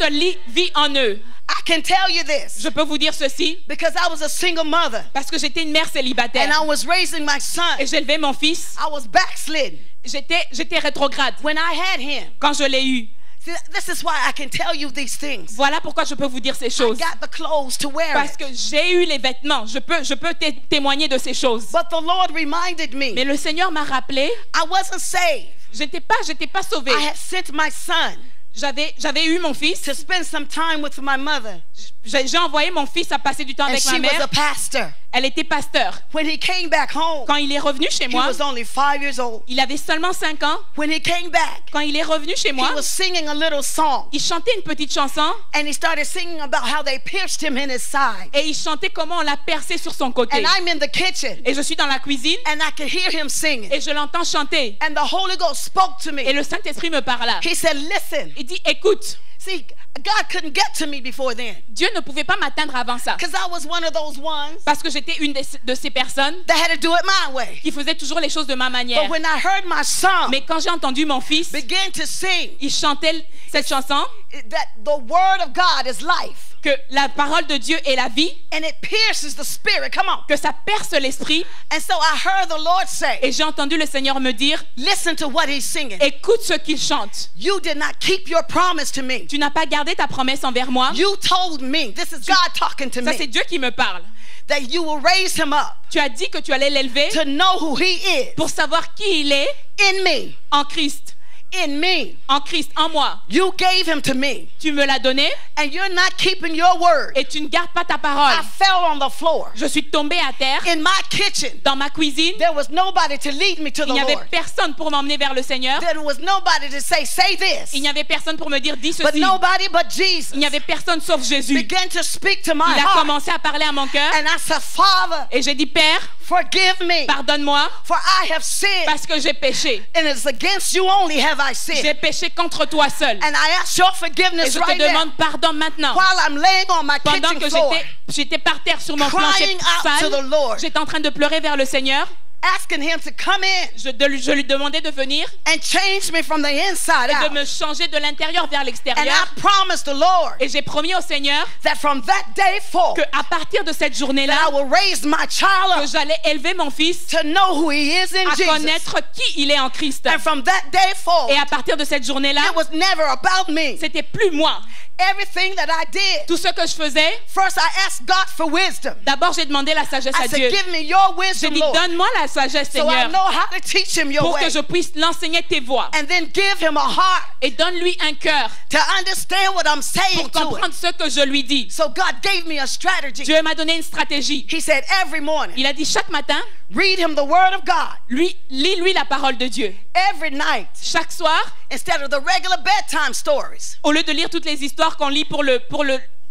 vit en eux. I can tell you this. Je peux vous dire ceci. Because I was a single mother. Parce que j'étais une mère And célibataire. I was raising my son. Et j'élevais mon fils. I was backslidden J'étais rétrograde when I had him. quand je l'ai eu. See, this is why I can tell you these things. Voilà pourquoi je peux vous dire ces I choses. got the clothes to wear Parce it. que j'ai eu les vêtements. Je peux témoigner de ces choses. But the Lord reminded me Mais le Seigneur m'a rappelé, I wasn't saved. j'étais pas sauvée. I had sent my son J'avais eu mon fils. to spend some time with my mother. J'ai envoyé mon fils à passer du temps And avec ma she was mère. a pastor. Elle était pasteur. When he came back home, Quand il est revenu chez he moi, was only 5 years old. il avait seulement 5 ans. When he came back, Quand il est revenu chez moi, he was singing a little song. il chantait une petite chanson And he started singing about how they pierced him in his side. et il chantait comment on l'a percé sur son côté. And I'm in the kitchen, Et je suis dans la cuisine and I could hear him singing. et je l'entends chanter. And the Holy Ghost spoke to Et me. le Saint-Esprit me parla. He said, listen. Il dit, écoute, See, God couldn't get to me before then. Dieu ne pouvait pas m'atteindre avant ça. Because I was one of those ones Parce que j'étais une de ces personnes that had to do it my way. qui faisait toujours les choses de ma manière. But when I heard my son Mais quand j'ai entendu mon fils, begin to sing il chantait cette chanson, that the word of God is life, que la parole de Dieu est la vie, and it pierces the spirit. Come on. que ça perce l'esprit. And so I heard the Lord say, Et j'ai entendu le Seigneur me dire, listen to what he's singing. écoute ce qu'il chante. You did not keep your promise to me. Tu n'as pas gardé ta promesse envers moi. You told me, this is God talking to Ça, c'est me, Dieu qui me parle. that you will raise him up Tu as dit que tu allais l'élever to know who he is pour savoir qui il est in me, en Christ. in me. En Christ, en moi. You gave him to me, Tu me l'as donné and you're not keeping your word. et tu ne gardes pas ta parole. I fell on the floor. Je suis tombée à terre In my kitchen, dans ma cuisine. there was nobody to lead me to the Il n'y avait Lord. personne pour m'emmener vers le Seigneur. There was nobody to say this. Il n'y avait personne pour me dire dis But ceci. nobody but Jesus Il n'y avait personne sauf Jésus. began to speak to my Il a heart. commencé à parler à mon cœur And I said, Father, et j'ai dit Père, forgive me, pardonne-moi for I have sinned. parce que j'ai péché. And it's against you only have I J'ai sinned. péché contre toi seul. And I ask your Et forgiveness je te right now. demande pardon maintenant. While I'm laying on my Pendant kitchen que floor, j'étais par terre sur mon plancher crying out to the sale, Lord, j'étais en train de pleurer vers le Seigneur. asking him to come in Je lui demandais de venir and change me from the inside et de out. me changer de l'intérieur vers And l'extérieur. I promised the Lord Et j'ai promis au Seigneur that from that day forth, qu'à partir de cette that I journée-là, will raise my child que up j'allais élever mon fils to know who he is in à Jesus. connaître qui il est en Christ. And from that day forth, Et à partir de cette journée-là, it was never about me. c'était plus moi. Everything that I did, Tout ce que je faisais, first I asked God for wisdom. d'abord j'ai demandé la sagesse I à said, Dieu. give me your J'ai wisdom, dit, Lord, donne-moi la sagesse, so I Seigneur, know how to teach him your pour que way. je puisse l'enseigner tes voies. And then give him a heart Et donne-lui un cœur to understand what I'm saying pour to him. comprendre ce que je lui dis. So God gave me a strategy. Dieu m'a donné une stratégie. He said, every morning, Il a dit chaque matin, read him the word of God. lis-lui la parole de Dieu. Every night, Chaque soir, instead of the regular bedtime stories, au lieu de lire toutes les histoires qu'on lit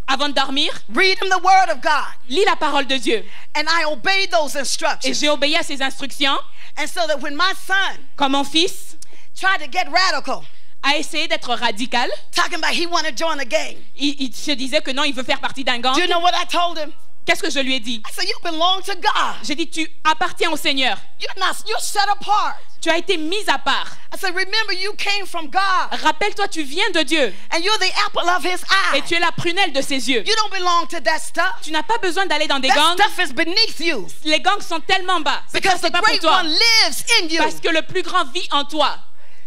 avant de dormir, read him the word of God. lis la parole de Dieu. And I obeyed those Et instructions. j'ai obéi à ses instructions. And so that when my son Quand mon fils tried to get radical, a essayé d'être radical, talking about he wanted to join a gang, il se disait que non, il veut faire partie d'un gang. do you know what I told him? Qu'est-ce que je lui ai dit? I said, you belong to God. J'ai dit, tu appartiens au Seigneur. You're set apart. Tu as été mis à part. I said, remember, you came from God, Rappelle-toi, tu viens de Dieu and you're the apple of his et eye. tu es la prunelle de ses yeux. You don't belong to that stuff. Tu n'as pas besoin d'aller dans des That gangs. stuff is beneath you, Les gangs sont tellement bas. because the C'est pas pour great toi. one lives in you. Parce que le plus grand vit en toi.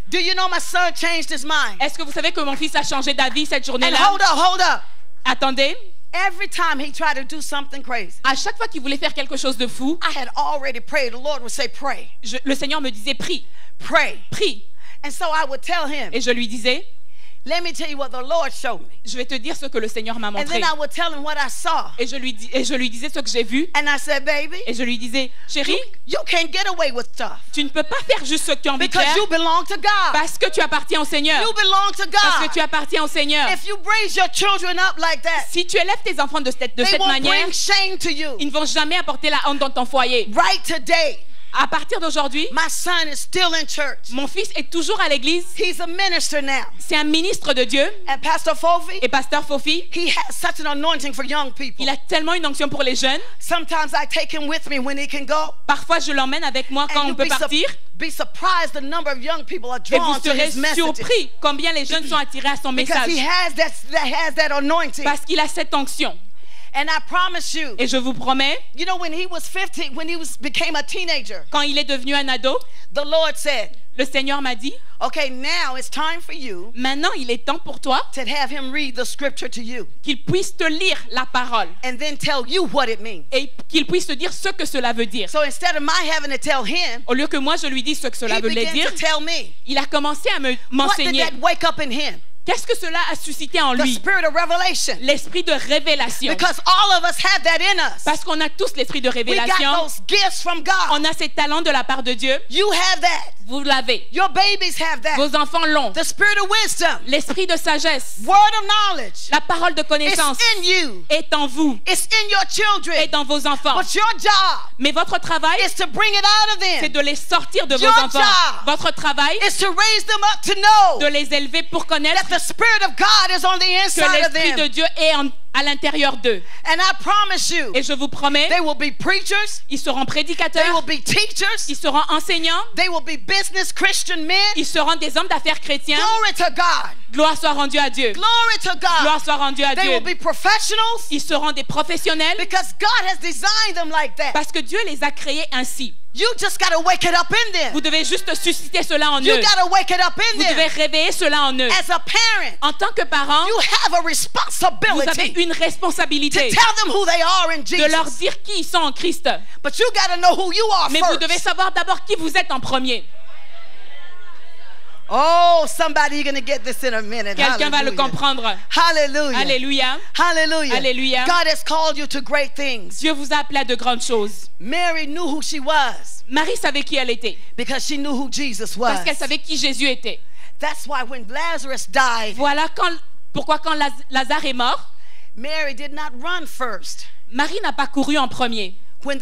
Do you know my son changed his mind? Est-ce que vous savez que mon fils a changé d'avis cette And journée-là? hold up. Attendez, Every time he tried to do something crazy, à chaque fois qu'il voulait faire quelque chose de fou, I had already prayed. The Lord would say, pray, le Seigneur me disait prie, pray. prie. And so I would tell him, Et je lui disais, let me tell you what the Lord showed me. je vais te dire ce que le Seigneur m'a And montré. then I would tell him what I saw. Et je lui disais ce que j'ai vu. And I said, baby, Et je lui disais, chérie, you can't get away with stuff tu ne peux pas faire juste ce que tu as envie de because faire you belong to God. parce que tu appartiens au Seigneur. You belong to Parce que God. tu appartiens au Seigneur. If you raise your children up like that, Si tu élèves tes enfants de they cette won't manière, bring shame to you. ils ne vont jamais apporter la honte dans ton foyer. Right today, À partir d'aujourd'hui, my son is still in church. mon fils est toujours à l'église. He's a minister now. C'est un ministre de Dieu. And Pastor Fofi, Et pasteur Fofi, he has such an anointing for young people. il a tellement une onction pour les jeunes. Sometimes I take him with me when he can go. Parfois, je l'emmène avec moi quand And on you'll peut partir. be surprised the number of young people are Et vous drawn to serez his messages. surpris combien les jeunes sont attirés à son Because he message. has that anointing. Parce qu'il a cette onction. And I promise you, Et je vous promets, you know, when he was 15, when he became a teenager, quand il est devenu un ado, the Lord said, le Seigneur m'a dit, okay, now it's time for you maintenant il est temps pour toi to have him read the scripture to you qu'il puisse te lire la parole and then tell you what it means. et qu'il puisse te dire ce que cela veut dire. So instead of my having to tell him, Au lieu que moi je lui dise ce que cela he veut began dire, to tell me. il a commencé à What did m'enseigner. that wake up in him? Qu'est-ce que cela a suscité en The lui? spirit of revelation. L'esprit de révélation. Because all of us have that in us. Parce qu'on a tous l'esprit de We révélation. got those gifts from God. On a ces talents de la part de Dieu. You have that. Vous l'avez. Your babies have that. Vos enfants l'ont. The spirit of wisdom. L'esprit de sagesse. Word of knowledge. La parole de It's connaissance in you. est en vous It's in your et children. dans vos enfants. But your job Mais votre travail, is to bring it out of c'est them. de les sortir de vos Your enfants. job Votre travail, Is to raise them up to know de les élever pour connaître that the spirit of God is on the que inside of l'esprit de them. Dieu est à l'intérieur d'eux. And I promise you, Et je vous promets, they will be preachers. ils seront They will prédicateurs, be teachers. ils seront enseignants, They will be business Christian men. ils seront des hommes d'affaires chrétiens. Glory to God. Gloire soit rendue à Dieu. Glory to God. Gloire soit rendue à They Dieu. will be professionals Ils seront des professionnels because God has designed them like that. parce que Dieu les a créés ainsi. You just got to wake it up in them. Vous devez juste susciter cela en You eux. got to wake it up in Vous devez them. réveiller cela en eux. As a parent, En tant que parent, you have a vous avez responsibility une to responsabilité tell them who they are in de leur Jesus. dire qui ils sont en Christ. But you got to know who you are Mais vous devez first. savoir d'abord qui vous êtes en premier. Oh, somebody, you're going to get this in a minute. Quelqu'un va le Hallelujah. comprendre. Hallelujah. Alléluia. Hallelujah. Hallelujah. God has called you to great things. Dieu vous a appelé à de grandes choses. Mary knew who she was Marie savait qui elle était because she knew who Jesus parce was. qu'elle savait qui Jésus était. That's why when Lazarus died, Voilà pourquoi quand Lazare est mort, Mary did not run first Marie n'a pas couru en premier. when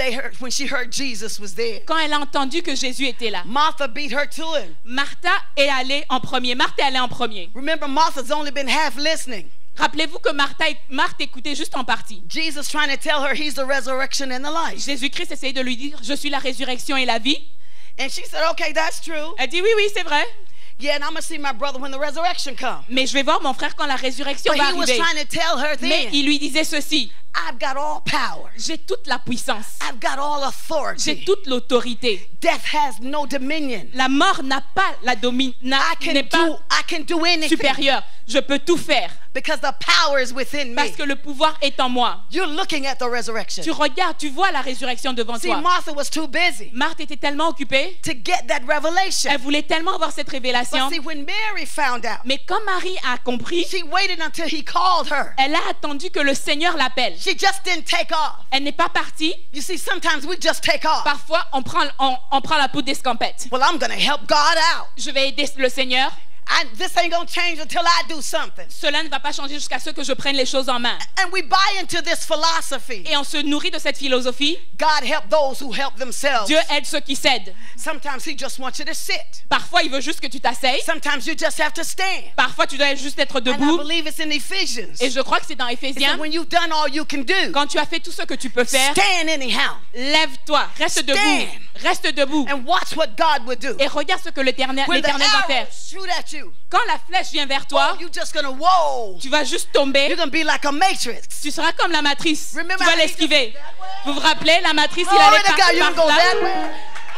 she heard Jesus was there. Quand elle a entendu que Jésus était là, Martha beat her to it. Martha est allée en premier. Marthe est allée en premier. Remember, Martha's only been half listening. Rappelez-vous que Marthe écoutait juste en partie. Jesus trying to tell her he's the resurrection and the life. Jésus-Christ essayait de lui dire, je suis la résurrection et la vie. And she said, okay, that's true. Elle dit, oui, oui, c'est vrai. Yeah, and I'm going to see my brother when the resurrection comes. Mais je vais voir mon frère quand la résurrection But va he was arriver. trying to tell her Mais then, il lui disait ceci, I've got all power. j'ai toute la puissance, I've got all j'ai authority. toute l'autorité. Death has no dominion. La mort n'a pas la n'est pas I can do anything supérieure. Je peux tout faire because the power is within parce me. que le pouvoir est en moi. You're looking at the resurrection. Tu regardes, tu vois la résurrection devant See, toi. Martha was too busy Marthe était tellement occupée, to get that revelation. elle voulait tellement avoir cette révélation. But see, when Mary found out, Mais quand Marie a compris, she waited until he called her. elle a attendu que le Seigneur l'appelle. She just didn't take off. Elle n'est pas partie. You see, sometimes we just take off. Parfois, on prend la peau d'escampette. Well, I'm going to help God out. Je vais aider le Seigneur. This ain't going to change until I do something. Cela ne va pas changer jusqu'à ce que je prenne les choses en main. And we buy into this philosophy. Et on se nourrit de cette philosophie. God help those who help themselves. Dieu aide ceux qui cèdent. Sometimes he just wants you to sit. Parfois, il veut juste que tu t'asseyes. Sometimes you just have to stand. Parfois, tu dois juste être And I debout. believe it's in Ephesians. Et je crois que c'est dans It said, Éphésiens. when you've done all you can do, Quand tu as fait tout ce que tu peux faire, stand anyhow lève-toi, reste debout. Stand. Reste debout. and watch what God would do. Et regarde ce que l'Éternel When the va faire. arrows shoot at you, Quand la flèche vient vers toi, you're just going to, whoa, tu vas juste tomber. you're going to be like a matrix. Tu seras comme la matrice. Remember Tu vas how he l'esquiver. just- that way? Vous vous rappelez, la matrice, il Glory allait to God, you can par go là. that way.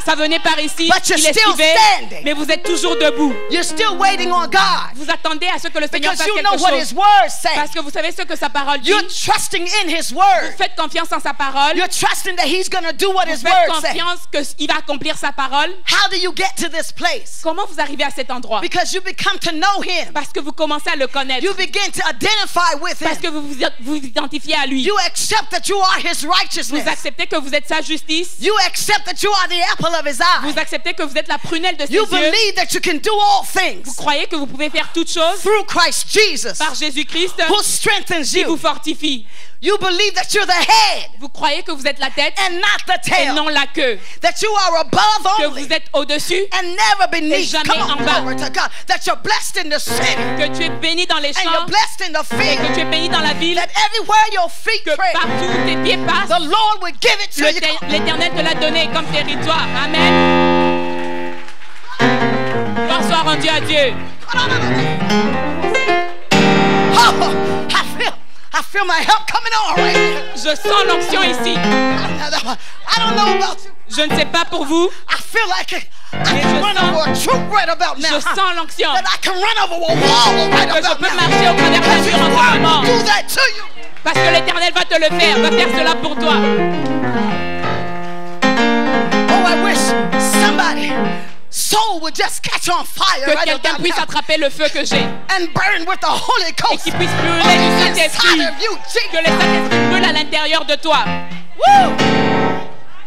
Ça venait par ici, But you're il still esquivait. standing. Mais vous êtes toujours debout. You're still waiting on God Vous attendez à ce que le Seigneur because fasse you quelque know what chose. His Word says. Parce que vous savez ce que sa parole dit. You're trusting in His Word. Faites confiance en sa parole. You're trusting that He's going to do what Vous His faites Word says. confiance qu'il va accomplir sa parole. How do you get to this place? Comment vous arrivez à cet endroit? Because you become to know Him. Parce que vous commencez à le connaître. You begin to identify with Parce Him. que vous identifiez à lui. You accept that you are His Vous righteousness. acceptez que vous êtes sa justice. You accept that you are the apple of His eye. Vous acceptez que vous êtes la prunelle de ses You yeux. believe that you can do all Vous things croyez que vous pouvez faire toutes choses through Christ Jesus, par Jésus-Christ who strengthens qui vous you. fortifie. You believe that you're the head Vous croyez que vous êtes la tête and not the et tail. non la queue. That you are above Que only vous êtes au-dessus, and never et beneath. jamais Come on, en bas. glory to God. That you're blessed in the city que tu es béni dans les and you're champs, blessed in the et que field. tu es béni dans la ville, That everywhere your feet que tread, partout où tes pieds passent, the Lord will give it to you. l'Éternel te l'a donné comme territoire. Amen. Gloire soit rendue à Dieu. Oh, I feel my help coming on right here. Je sens l'onction ici. I don't know about you. Je ne sais pas pour vous, I feel like I Mais can je run sens- over a troop right about now. je sens l'onction. That I can run over a wall right Que je about peux now. marcher au travers d'un mur en ce moment. Do that to you. Parce que l'Éternel va te le faire, va faire cela pour toi. Oh, I wish soul would just catch on fire Que right quelqu'un about puisse now attraper le feu que j'ai and burn with the Holy et Ghost qu'il puisse on brûler the du inside Saint-Esprit. of you. Que le Saint-Esprit brûle à l'intérieur de toi. Woo!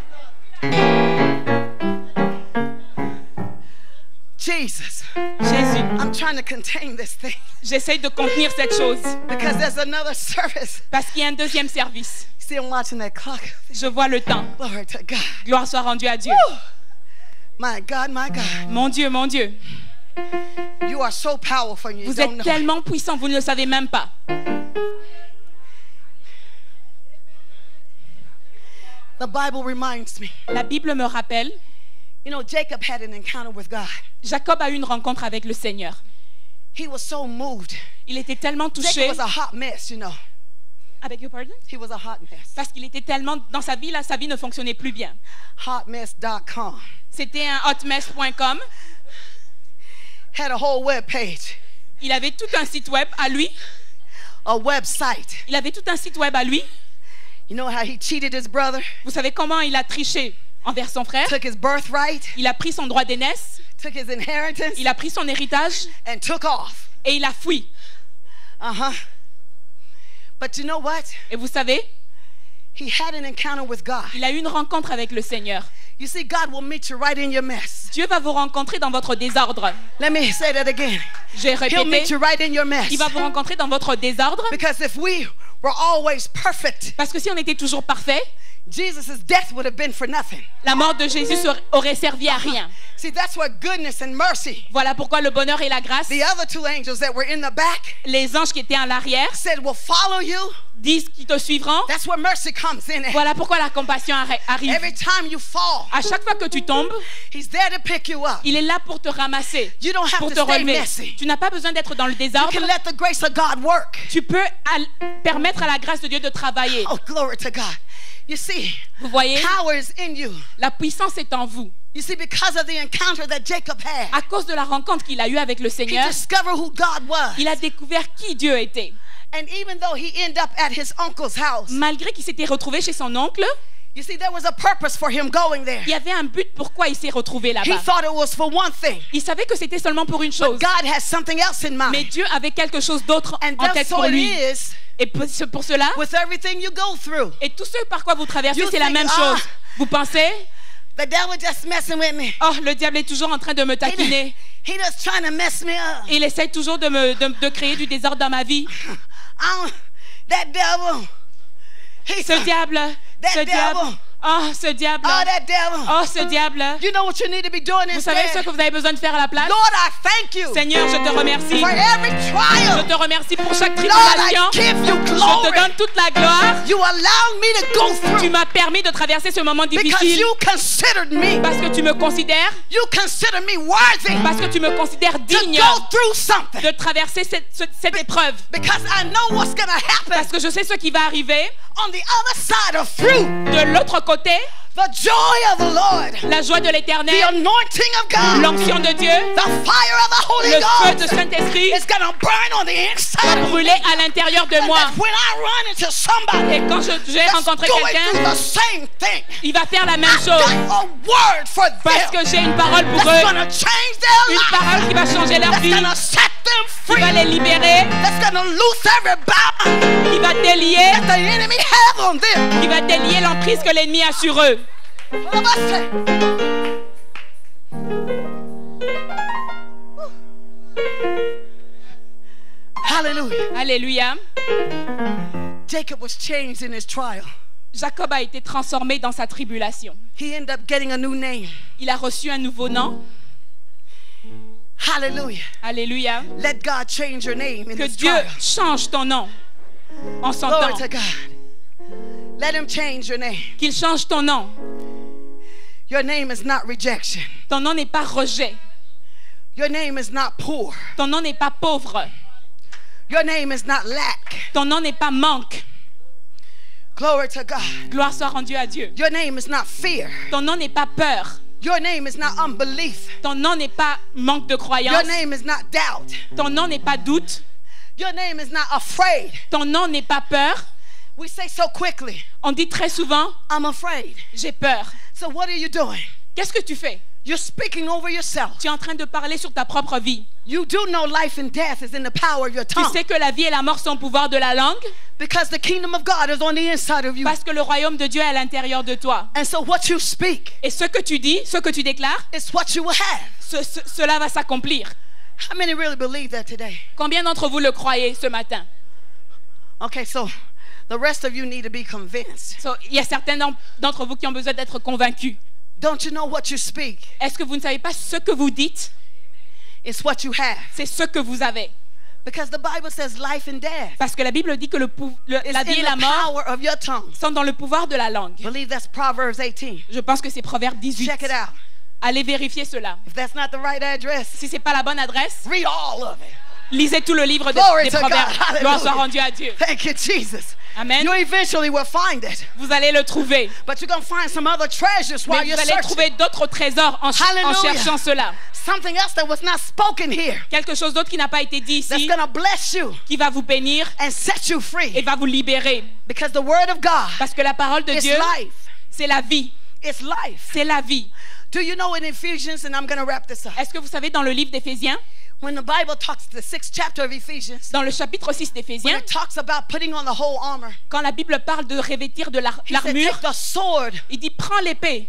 Jesus, Jésus, I'm trying to contain this thing j'essaye de contenir cette chose because there's another service. parce qu'il y a un deuxième service. See, I'm watching that clock. Je vois le temps. Glory to God. Gloire soit rendue à Dieu. Woo! My God, my God. Mon Dieu, mon Dieu. You are so powerful. You Vous don't êtes know. tellement puissant, vous ne le savez même pas. The Bible reminds me. La Bible me rappelle, You know, Jacob had an encounter with God. Jacob a eu une rencontre avec le Seigneur. He was so moved. Il était tellement Jacob touché. was a hot mess, you know. I beg your pardon? He was a hot mess. Parce qu'il était tellement dans sa vie, là, sa vie ne fonctionnait plus bien. Hotmess.com. C'était un hotmess.com. Had a whole web page. Il avait tout un site web à lui. A website. Il avait tout un site web à lui. You know how he cheated his brother? Vous savez comment il a triché envers son frère? Took his birthright, Il a pris son droit d'aînesse, took his inheritance, il a pris son héritage and took off. et il a fui. Uh-huh. But you know what? Et vous savez, He had an encounter with God. il a eu une rencontre avec le Seigneur. You see, God will meet you right in your mess. Dieu va vous rencontrer dans votre désordre. Let me say that again. J'ai He'll meet répété, you right in your mess. il va vous rencontrer dans votre désordre. Because if we were always perfect, Parce que si on était toujours parfait, Jesus' death would have been for nothing. la mort de Jésus aurait servi à rien. See, that's what goodness and mercy, Voilà pourquoi le bonheur et la grâce, the other two angels that were in the back, les anges qui étaient à l'arrière, said will follow you. disent qu'ils te suivront. That's where mercy comes in. Voilà pourquoi la compassion arrive. Every time you fall, À chaque fois que tu tombes, He's there to pick you up. il est là pour te ramasser, You don't have pour to te stay relever. messy. Tu n'as pas besoin d'être dans le You désordre. can let the grace of God work. Tu peux permettre à la grâce de Dieu de travailler. Oh, glory to God. You see, Vous voyez, power is in you. la puissance est en vous. You see, because of the encounter that Jacob had, À cause de la rencontre qu'il a eue avec le he Seigneur, discovered who God was. il a découvert qui Dieu était. And even though he ended up at his uncle's house, Malgré qu'il s'était retrouvé chez son oncle, you see, there was a purpose for him going there. il y avait un but pourquoi il s'est retrouvé He là-bas. thought it was for one thing, Il savait que c'était seulement pour une chose. but God has something else in Mais mind. Dieu avait quelque chose d'autre And en that's tête so pour it lui. is Et pour cela, with everything you go through. et tout ce par quoi vous traversez, You c'est la think, même ah. chose. Vous pensez, The devil just messing with me. oh, le diable est toujours en train de me taquiner. He just trying to mess me up. Il essaie toujours de créer du désordre dans ma vie. That devil. He's Ce diable, ce diable, oh, ce diable, Oh, that devil. oh, ce diable. You know what you need to be doing Vous savez ce instead? que vous avez besoin de faire à la place? Lord, I thank you Seigneur, je te remercie. for every Je trial. te remercie pour chaque Lord, I tribulation. give you Je te glory. donne toute la gloire. You allowed me to go Tu through m'as permis de traverser ce moment because difficile you considered me. parce que tu me considères, You consider me worthy parce que tu me considères to digne go through something. de traverser cette épreuve. Because I know what's going to happen Parce que je sais ce qui va arriver on the other side of fruit. de l'autre côté, The joy of the Lord. la joie de The l'Éternel, anointing of God. l'onction de Dieu, The fire of the Holy le feu de Ghost Saint-Esprit is going to burn on the inside of brûler à l'intérieur de And moi. that when I run into somebody Et quand j'ai that's rencontré going quelqu'un, through the same thing, il va faire la même I've chose got a word for parce them que j'ai une parole pour that's eux, going to change their une life, parole qui va changer leur that's vie, going to set them qui free, va les libérer, that's going to loose every bound qui va délier, that the enemy has on them. qui va délier l'emprise que l'ennemi a sur eux. What am I saying? Hallelujah. Alléluia. Jacob was changed in his trial. Jacob a été transformé dans sa tribulation. He ended up getting a new name. Il a reçu un nouveau nom. Hallelujah. Alléluia. Let God change your name in Que this Dieu trial. change ton nom en son Glory temps. to God. Let him change your name. Qu'il change ton nom. Your name is not rejection. Ton nom n'est pas rejet. Your name is not poor. Ton nom n'est pas pauvre. Your name is not lack. Ton nom n'est pas manque. Glory to God. Gloire soit rendue à Dieu. Your name is not fear. Ton nom n'est pas peur. Your name is not unbelief. Ton nom n'est pas manque de Your croyance. name is not doubt. Ton nom n'est pas doute. Your name is not afraid. Ton nom n'est pas peur. We say so quickly, On dit très souvent, I'm afraid. j'ai peur. So what are you doing? Qu'est-ce que tu fais? You're speaking over yourself. Tu es en train de parler sur ta propre vie. You do know life and death is in the power of your Tu tongue. sais que la vie et la mort sont au pouvoir de la langue Because the kingdom of God is on the inside of you. parce que le royaume de Dieu est à l'intérieur de toi. And so what you speak Et ce que tu dis, ce que tu déclares, is what you will have. cela va s'accomplir. How many really believe that today? Combien d'entre vous le croyez ce matin? Okay, so the rest of you need to be convinced. Il y a certains d'entre vous qui ont besoin d'être convaincus. Don't you know what you speak? Est-ce que vous ne savez pas ce que vous dites? It's what you have. C'est ce que vous avez. Because the Bible says life and death Parce que la Bible dit que la is vie et in la the mort power of your tongue. sont dans le pouvoir de la langue. I believe that's Proverbs 18. Je pense que c'est Proverbe 18. Check it out. Allez vérifier cela. If that's not the right address, Si ce n'est pas la bonne adresse, read all of it. lisez tout le livre Glory des to Proverbes. God. Gloire soit Hallelujah. rendue à Dieu. Thank you, Jesus. Amen. You eventually will find it. Vous allez le trouver. But you're going to find some other treasures while Mais you're vous allez searching. trouver d'autres trésors en Hallelujah. cherchant cela. Something else that was not spoken here Quelque chose d'autre qui n'a pas été dit that's ici, going to bless you qui va vous bénir and set you et free. va vous libérer. Because the word of God Parce que la parole de is Dieu, life. c'est la vie. It's life. C'est la vie. Do you know in Ephesians, and I'm going to wrap this up, Est-ce que vous savez dans le livre d'Éphésiens, when the Bible talks, the 6th chapter of Ephesians, dans le chapitre 6 when d'Éphésiens, it talks about putting on the whole armor, quand la Bible parle de revêtir de he said, l'armure, take the sword il dit prends l'épée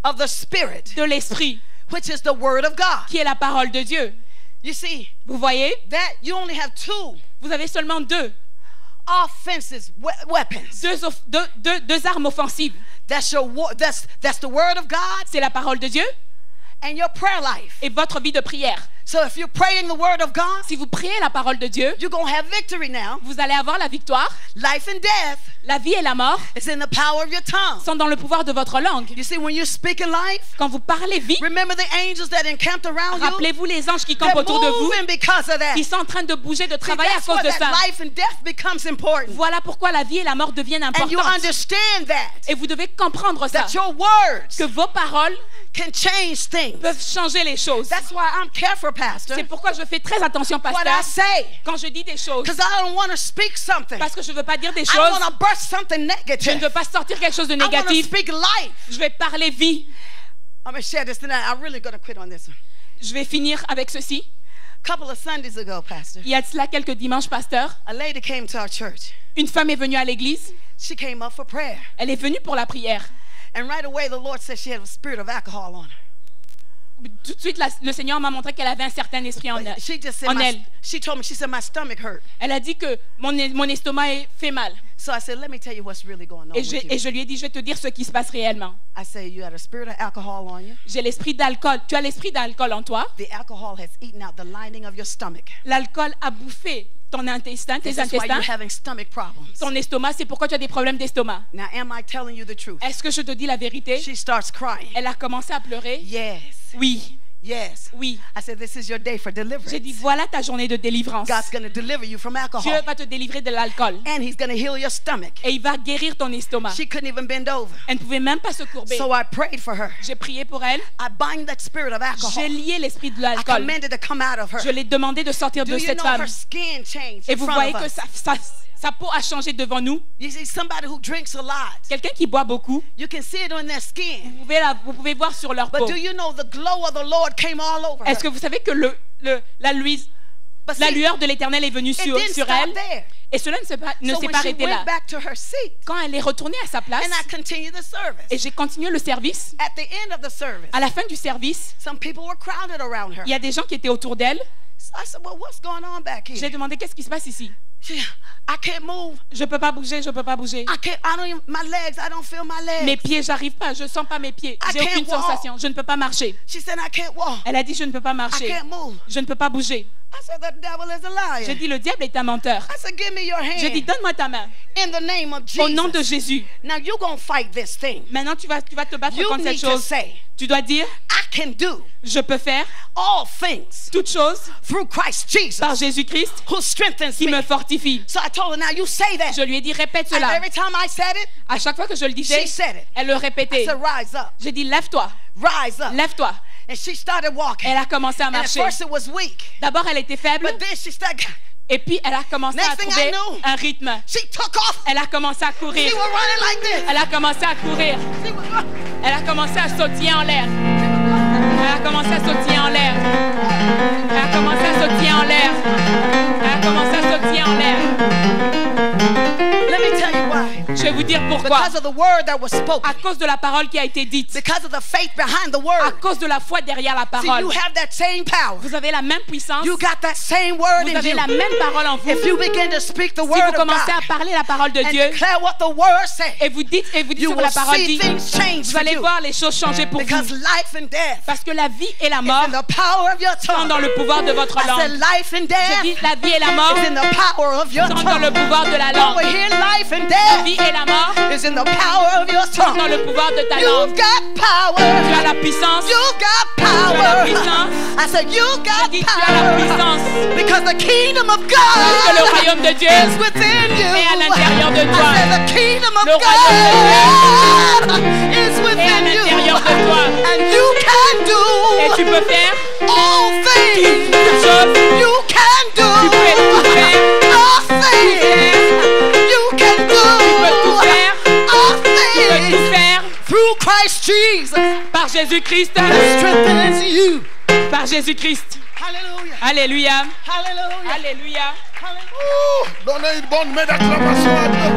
of the Spirit, de l'esprit, which is the word of God. qui est la parole de Dieu. You see, Vous voyez, that you only have two vous avez seulement deux weapons. deux armes offensives. That's your that's the word of God C'est la parole de Dieu and your prayer life. et votre vie de prière. So if you're praying the word of God, Si vous priez la parole de Dieu, you're going to have victory now. vous allez avoir la victoire. Life and death La vie et la mort is in the power of your tongue. sont dans le pouvoir de votre langue. You see, when you're speaking life, Quand vous parlez vie, remember the angels that encamped around you? rappelez-vous les anges qui They're campent autour de vous, moving because of that. qui sont en train de bouger, de See, travailler à that's cause why de that ça. life and death becomes important. Voilà pourquoi la vie et la mort deviennent And you importantes. understand that. Et vous devez comprendre ça, That your words que vos paroles can change things. peuvent changer les choses. That's why I'm careful, Pastor, C'est pourquoi je fais très attention, what I pasteur, say. quand je dis des choses. Because I don't want to speak something. Parce que je ne veux pas dire des I choses, want to burst something je ne negative. veux pas sortir quelque chose de I want to négatif. speak life. Je vais parler vie. I'm going to share this tonight. I'm really going to quit on this one. Je vais finir avec ceci. A couple of Sundays ago, Pastor, Il y a de cela quelques dimanches, pasteur, a lady came to our church. une femme est venue à l'église. She came up for prayer. Elle est venue pour la prière. And right away, the Lord said she had a spirit of alcohol on her. Tout de suite, le Seigneur m'a montré qu'elle avait un certain esprit en elle. She just said, En elle. she told me, she said, my stomach hurt. Elle a dit que mon estomac fait mal. So I said, let me tell you what's really going on Et with you. je lui ai dit, je vais te dire ce qui se passe réellement. I say, you had a spirit of alcohol on you. J'ai l'esprit d'alcool. Tu as l'esprit d'alcool en toi. The alcohol has eaten out the lining of your stomach. L'alcool a bouffé ton intestin, tes This is why you're intestins, having stomach problems. ton estomac. C'est pourquoi tu as des problèmes d'estomac. Now, am I telling you the truth? Est-ce que je te dis la vérité? She starts crying. Elle a commencé à pleurer. Yes. Oui, Yes. oui. I said, this is your day for deliverance. J'ai dit, voilà ta journée de délivrance. God's going to deliver you from Dieu alcohol. va te délivrer de l'alcool. And he's going to heal your stomach. Et il va guérir ton estomac. She couldn't even bend over. Elle ne pouvait même pas se courber. So I prayed for her. J'ai prié pour elle. I bind that spirit of J'ai alcohol. lié l'esprit de I l'alcool. commanded to come out of her. Je l'ai demandé de sortir Do de you cette know femme. her skin changed Et in vous front voyez of que us? sa peau a changé devant nous. You see somebody who drinks a lot. Quelqu'un qui boit beaucoup, You can see it on their skin. vous pouvez voir sur leur peau. But do you know the glow of the Lord came all over Est-ce que her? vous savez que la But la see, lueur de l'Éternel est venue it sur didn't sur stop elle? there. Et cela ne s'est So pas when she arrêté là. went back to her seat, Quand elle est retournée à sa place, and I continued the service. et j'ai continué le service, At the end of the service, à la fin du service, some people were crowded around her. il y a des gens qui étaient autour d'elle. So I said, well, what's going on back J'ai here? demandé qu'est-ce qui se passe ici. I can't move. Je peux pas bouger, je peux pas bouger. I don't even, my legs, I don't feel my Mes legs. pieds, j'arrive pas, je sens pas mes pieds. I J'ai aucune can't walk. sensation, je ne peux pas marcher. She said, I can't walk. Elle a dit je ne peux pas I marcher, can't move. je ne peux pas bouger. I said, the devil is a J'ai liar. dit le diable est un menteur. I said, give me your J'ai dit hand donne-moi ta main in the name of au nom de Jesus. Jésus. Now you're going to fight this thing. Maintenant tu vas te battre You contre need cette to chose. say, Tu dois dire I can do je peux faire all things toutes choses through Christ Jesus par Jésus-Christ who strengthens qui me. me fortifie. So I told her, now you say that. Je lui ai dit répète And cela. every time I said it, À chaque fois que je le disais, she said it. elle le I répétait. said, rise up, J'ai dit lève-toi, rise up. lève-toi. And she started walking. Elle a commencé à And at marcher. first it was weak. D'abord elle était faible But then she started, et puis elle a commencé Next à thing I trouver knew, un rythme. she took off. Elle a commencé à She courir. was running like this. Elle a commencé à courir. She was running. Elle a commencé à sautiller en l'air. She was running. Elle a commencé à sautiller en l'air. Elle a commencé à sautiller en l'air. Elle a commencé à sautiller en l'air. Let me tell you why. Je vais vous dire pourquoi. Because of the word that was spoken. À cause de la parole qui a été dite. Because of the faith behind the À word. cause de la foi derrière la See, parole. you have that same power. Vous avez la même puissance. You got that same word Vous in avez you. la même parole en vous. If you begin to speak the Si word vous of commencez God à parler la parole de and Dieu declare what the word says, et vous dites ce you que will la parole see dit, things change vous for allez you. voir les choses changer pour Because vous. life and death Parce que la vie et la is mort in the power of your sont tongue. dans le pouvoir de votre I said langue. life and Je death dis la vie et la mort is in the power of your sont dans le tongue. pouvoir de la Over langue. here, life and La vie death et la mort is in the power of your sont dans tongue. le pouvoir de ta You've langue. got Tu power. as la puissance. You've got Tu as la power. puissance. I said you've Je got dis tu as la power. puissance. Because the kingdom of Parce que le God royaume de Dieu is within you. est à l'intérieur de toi. I said the kingdom of Le God is est à within you. l'intérieur de toi. And you can Et tu do peux faire all things. toutes choses. You can do Tu peux tout faire. all things. You can do Tu peux tout faire. all Tu peux tout things faire through Christ Jesus par Jésus-Christ. that strengthens you. Par Jésus-Christ. Hallelujah. Alléluia. Hallelujah. Alléluia. Hallelujah. Donnez une bonne main d'acclamation à Dieu.